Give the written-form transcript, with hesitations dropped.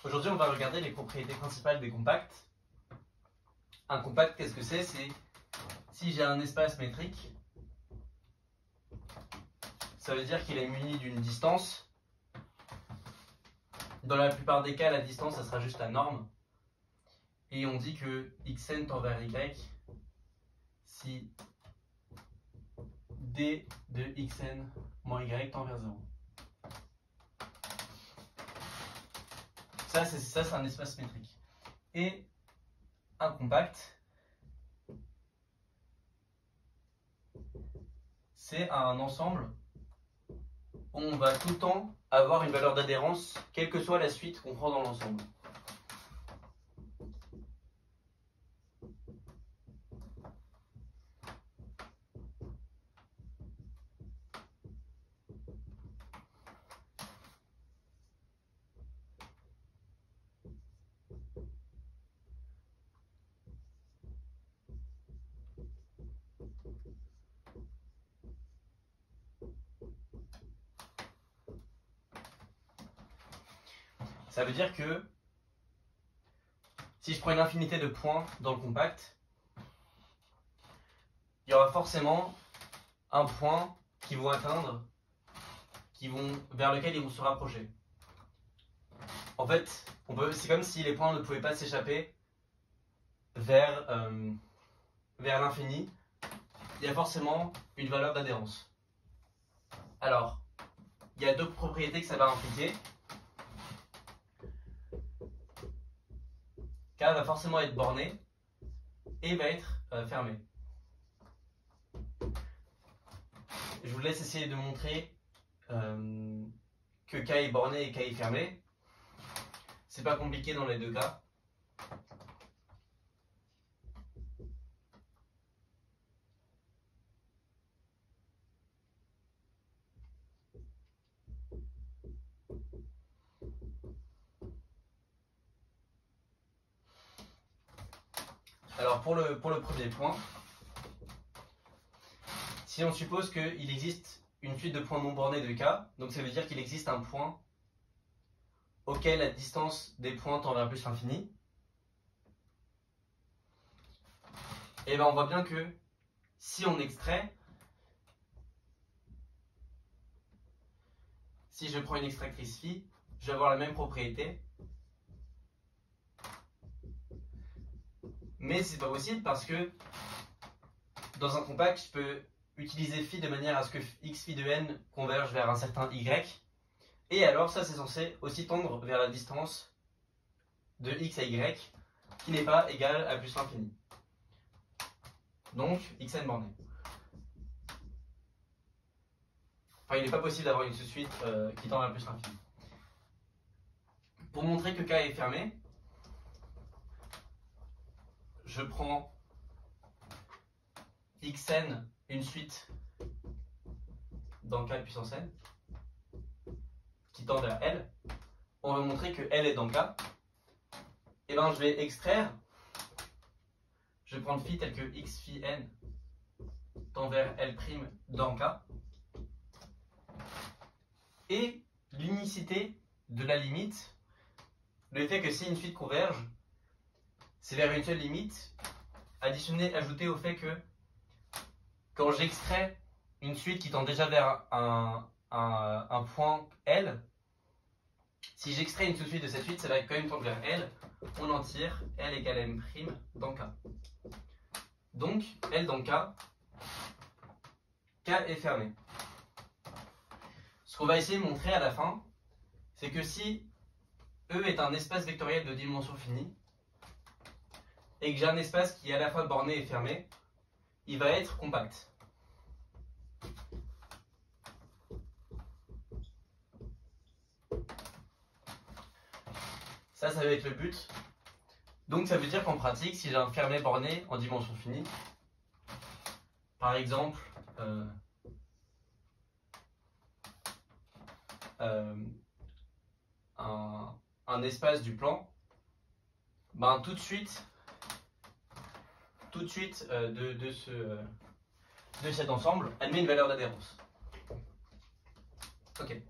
Aujourd'hui, on va regarder les propriétés principales des compacts. Un compact, qu'est-ce que c'est? C'est si j'ai un espace métrique, ça veut dire qu'il est muni d'une distance. Dans la plupart des cas, la distance, ça sera juste la norme. Et on dit que xn tend vers y si d de xn moins y tend vers 0. Ça, c'est un espace métrique. Et un compact, c'est un ensemble où on va tout le temps avoir une valeur d'adhérence, quelle que soit la suite qu'on prend dans l'ensemble. Ça veut dire que si je prends une infinité de points dans le compact, il y aura forcément un point qu'ils vont atteindre, vers lequel ils vont se rapprocher. En fait, c'est comme si les points ne pouvaient pas s'échapper vers l'infini. Il y a forcément une valeur d'adhérence. Alors, il y a deux propriétés que ça va impliquer. K va forcément être borné et va être fermé. Je vous laisse essayer de montrer que K est borné et K est fermé. C'est pas compliqué dans les deux cas. Alors pour le premier point, si on suppose qu'il existe une suite de points non bornés de K, donc ça veut dire qu'il existe un point auquel la distance des points tend vers plus l'infini, et bien on voit bien que si on extrait, si je prends une extractrice phi, je vais avoir la même propriété. Mais c'est pas possible parce que dans un compact, je peux utiliser phi de manière à ce que x phi de n converge vers un certain y. Et alors ça, c'est censé aussi tendre vers la distance de x à y qui n'est pas égale à plus l'infini. Donc xn borné. Enfin, il n'est pas possible d'avoir une suite qui tend vers plus l'infini. Pour montrer que K est fermé, je prends xn, une suite dans K puissance n, qui tend vers L. On va montrer que L est dans K. Et bien je vais extraire, je vais prendre phi tel que x phi n tend vers L' dans K. Et l'unicité de la limite, le fait que si une suite converge, c'est vers une seule limite, ajouté au fait que quand j'extrais une suite qui tend déjà vers un point L, si j'extrais une sous-suite de cette suite, ça va quand même tendre vers L. On en tire L égale M' dans K. Donc, L dans K, K est fermé. Ce qu'on va essayer de montrer à la fin, c'est que si E est un espace vectoriel de dimension finie, et que j'ai un espace qui est à la fois borné et fermé, il va être compact. Ça va être le but. Donc ça veut dire qu'en pratique, si j'ai un fermé borné en dimension finie, par exemple, un espace du plan, ben tout de suite de cet ensemble admet une valeur d'adhérence. Ok.